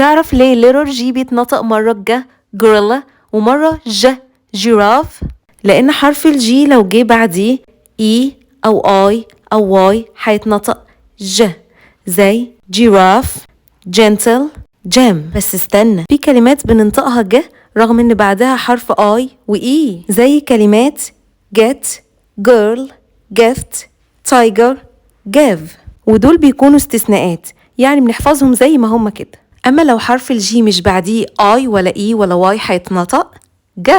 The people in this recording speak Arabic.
تعرف ليه letter G بيتنطق مرة ج gorilla ومرة ج giraffe؟ لأن حرف الجي لو جه بعديه E أو I أو Y هيتنطق ج، زي giraffe، gentle، jam. بس استنى، في كلمات بننطقها ج رغم ان بعدها حرف I و E، زي كلمات get، girl، gift، tiger، give، ودول بيكونوا استثناءات يعني بنحفظهم زي ما هما كده. أما لو حرف الجي مش بعديه I ولا E ولا Y هيتنطق ج.